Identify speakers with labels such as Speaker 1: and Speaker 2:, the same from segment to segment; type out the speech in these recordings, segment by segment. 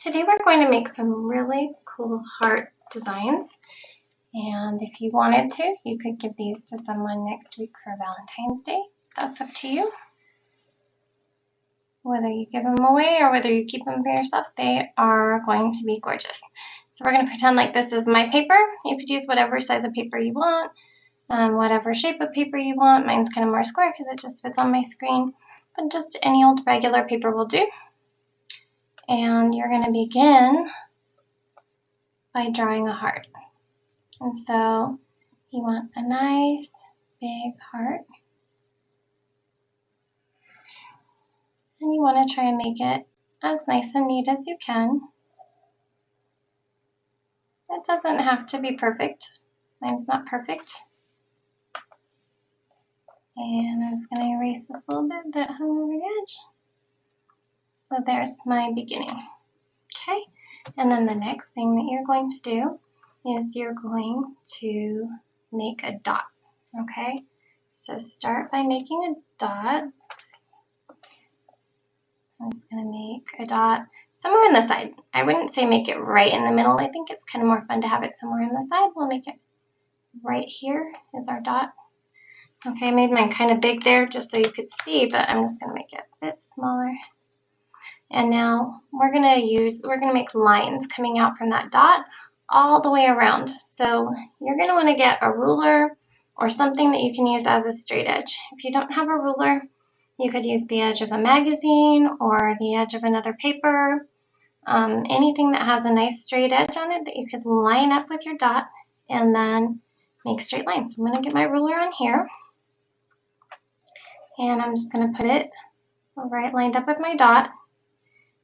Speaker 1: Today we're going to make some really cool heart designs, and if you wanted to, you could give these to someone next week for Valentine's Day. That's up to you. Whether you give them away or whether you keep them for yourself, they are going to be gorgeous. So we're going to pretend like this is my paper. You could use whatever size of paper you want, whatever shape of paper you want. Mine's kind of more square because it just fits on my screen, but just any old regular paper will do. And you're going to begin by drawing a heart. And so you want a nice big heart. And you want to try and make it as nice and neat as you can. It doesn't have to be perfect. Mine's not perfect. And I'm just going to erase this little bit that hung over the edge. So there's my beginning. Okay, and then the next thing that you're going to do is you're going to make a dot. Okay, so start by making a dot. I'm just going to make a dot somewhere on the side. I wouldn't say make it right in the middle. I think it's kind of more fun to have it somewhere on the side. We'll make it right here is our dot. Okay, I made mine kind of big there just so you could see, but I'm just going to make it a bit smaller. And now we're going to make lines coming out from that dot all the way around. So you're going to want to get a ruler or something that you can use as a straight edge. If you don't have a ruler, you could use the edge of a magazine or the edge of another paper, anything that has a nice straight edge on it that you could line up with your dot and then make straight lines. I'm going to get my ruler on here and I'm just going to put it right lined up with my dot.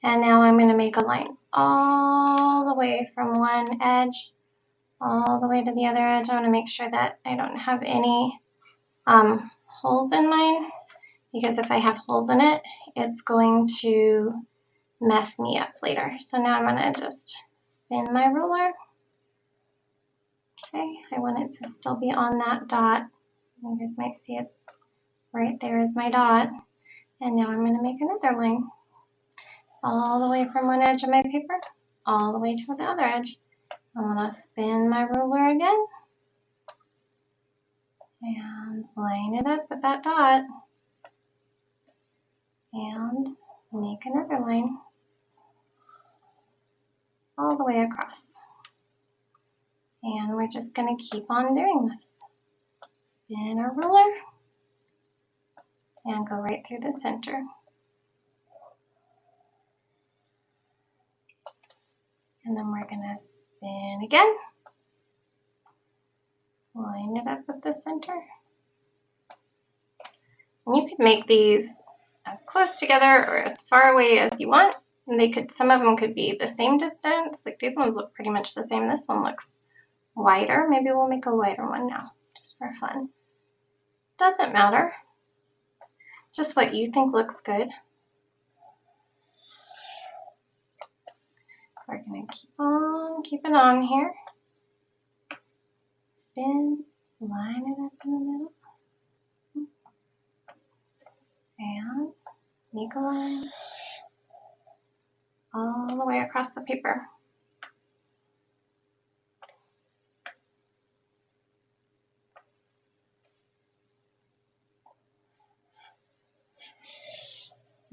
Speaker 1: And now I'm going to make a line all the way from one edge all the way to the other edge. I want to make sure that I don't have any holes in mine, because if I have holes in it, it's going to mess me up later. So now I'm going to just spin my ruler. Okay, I want it to still be on that dot. You guys might see it's right there is my dot. And now I'm going to make another line all the way from one edge of my paper all the way to the other edge. I'm going to spin my ruler again and line it up with that dot and make another line all the way across. And we're just going to keep on doing this. Spin our ruler and go right through the center. And then we're going to spin again. Line it up with the center. And you could make these as close together or as far away as you want. And they could, some of them could be the same distance. Like these ones look pretty much the same. This one looks wider. Maybe we'll make a wider one now, just for fun. Doesn't matter. Just what you think looks good. We're going to keep on keeping on here. Spin, line it up in the middle. And make a line all the way across the paper.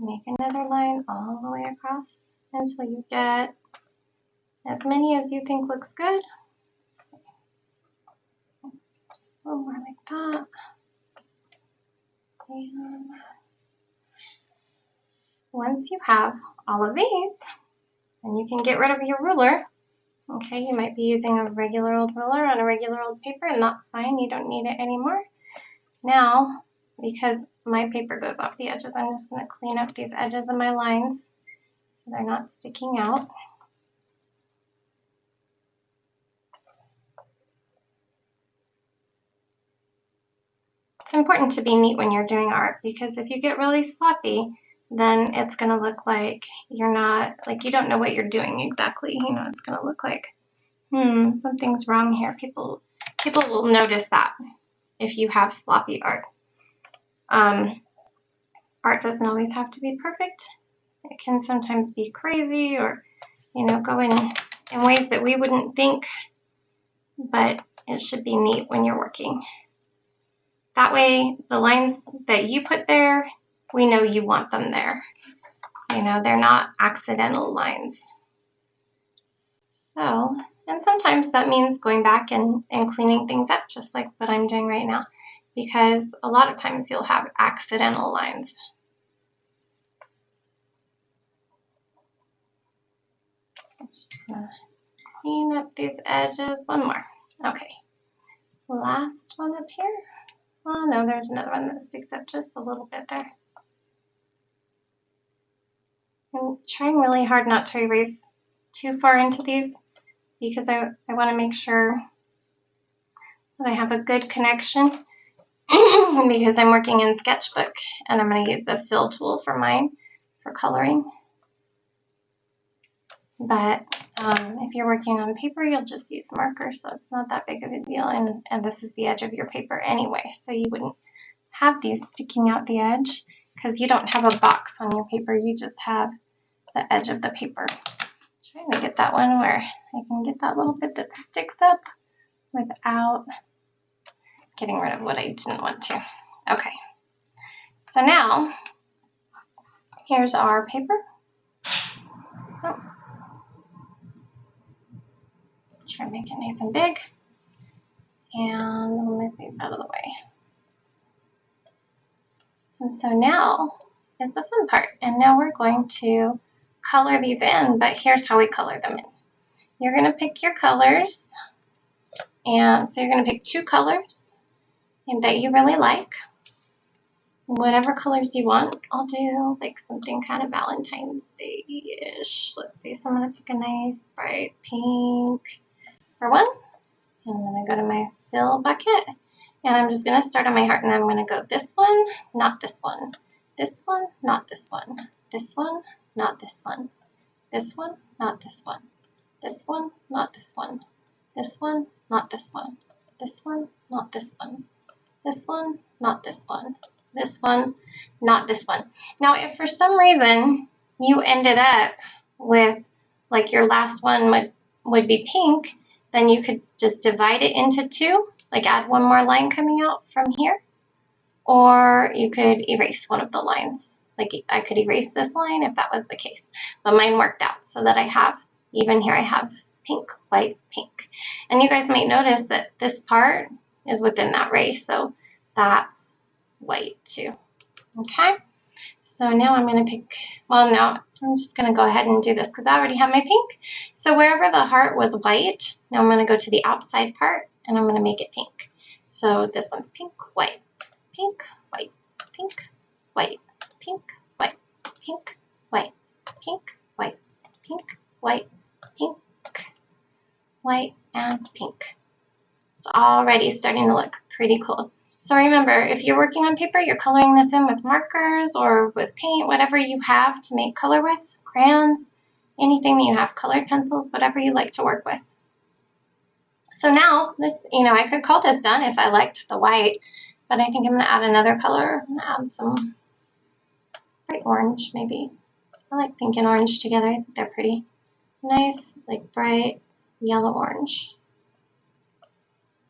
Speaker 1: Make another line all the way across until you get as many as you think looks good. Let's see. Let's just a little more like that. And once you have all of these, then you can get rid of your ruler. Okay, you might be using a regular old ruler on a regular old paper, and that's fine. You don't need it anymore. Now, because my paper goes off the edges, I'm just going to clean up these edges of my lines so they're not sticking out. It's important to be neat when you're doing art, because if you get really sloppy, then it's going to look like you're not, like you don't know what you're doing exactly. You know, it's going to look like, something's wrong here. People will notice that if you have sloppy art. Art doesn't always have to be perfect. It can sometimes be crazy or you know, go in ways that we wouldn't think, but it should be neat when you're working. That way, the lines that you put there, we know you want them there. You know, they're not accidental lines. So, and sometimes that means going back and cleaning things up, just like what I'm doing right now, because a lot of times you'll have accidental lines. I'm just gonna clean up these edges. One more. Okay. Last one up here. Oh no, there's another one that sticks up just a little bit there. I'm trying really hard not to erase too far into these because I want to make sure that I have a good connection because I'm working in Sketchbook and I'm going to use the fill tool for mine for coloring. But if you're working on paper, you'll just use marker, so it's not that big of a deal. And this is the edge of your paper anyway, so you wouldn't have these sticking out the edge because you don't have a box on your paper. You just have the edge of the paper. I'm trying to get that one where I can get that little bit that sticks up without getting rid of what I didn't want to. Okay, so now here's our paper. Oh. Try to make it nice and big. And we'll move these out of the way. And so now is the fun part. And now we're going to color these in, but here's how we color them in. You're going to pick your colors. And so you're going to pick 2 colors that you really like. Whatever colors you want. I'll do like something kind of Valentine's Day-ish. Let's see, so I'm going to pick a nice bright pink for one. And I'm going to go to my fill bucket. And I'm just going to start on my heart and I'm going to go this one, not this one. This one, not this one. This one, not this one. This one, not this one. This one, not this one. This one, not this one. This one, not this one. This one, not this one. This one, not this one. Now, if for some reason you ended up with like your last one would be pink, then you could just divide it into 2, like add one more line coming out from here, or you could erase one of the lines. Like I could erase this line if that was the case, but mine worked out so that I have, even here I have pink, white, pink. And you guys might notice that this part is within that ray, so that's white too. Okay, so now I'm going to pick, well, now I'm just going to go ahead and do this because I already have my pink. So wherever the heart was white, now I'm going to go to the outside part and I'm going to make it pink. So this one's pink, white, pink, white, pink, white, pink, white, pink, white, pink, white, pink, white, pink, white, and pink. It's already starting to look pretty cool. So remember, if you're working on paper, you're coloring this in with markers or with paint, whatever you have to make color with, crayons, anything that you have, colored pencils, whatever you like to work with. So now this, you know, I could call this done if I liked the white, but I think I'm gonna add another color. I'm gonna add some bright orange, maybe. I like pink and orange together. I think they're pretty nice, like bright yellow orange.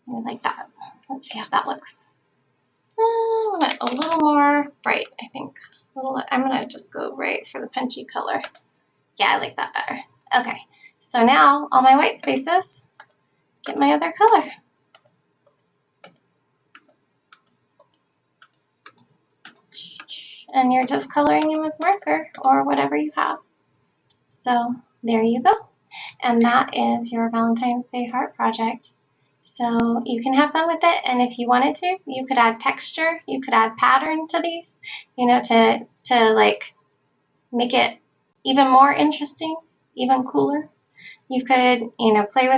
Speaker 1: I like that. Let's see how that looks. I want it a little more bright, I think. I'm gonna just go right for the punchy color. Yeah, I like that better. Okay, so now all my white spaces, get my other color. And you're just coloring in with marker or whatever you have. So there you go. And that is your Valentine's Day heart project. So you can have fun with it, and if you wanted to, you could add texture, you could add pattern to these, you know, to like make it even more interesting, even cooler. You could, you know, play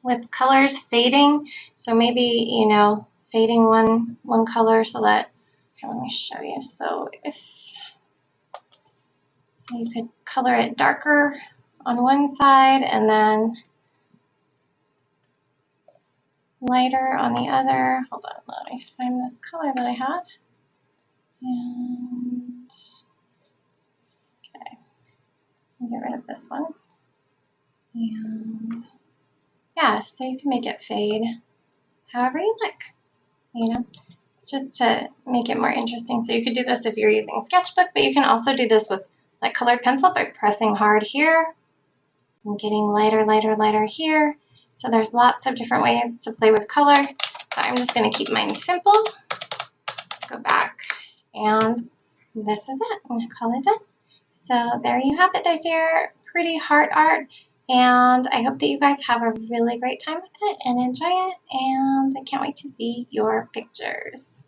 Speaker 1: with colors, fading. So maybe, you know, fading one color so that, here, let me show you. So you could color it darker on one side and then lighter on the other. Hold on, let me find this color that I had. And okay, get rid of this one. Yeah, so you can make it fade however you like, you know, just to make it more interesting. So you could do this if you're using Sketchbook, but you can also do this with like colored pencil by pressing hard here and getting lighter, lighter, lighter here. So there's lots of different ways to play with color. But I'm just going to keep mine simple. Just go back, and this is it. I'm going to call it done. So there you have it. There's your pretty heart art. And I hope that you guys have a really great time with it and enjoy it. And I can't wait to see your pictures.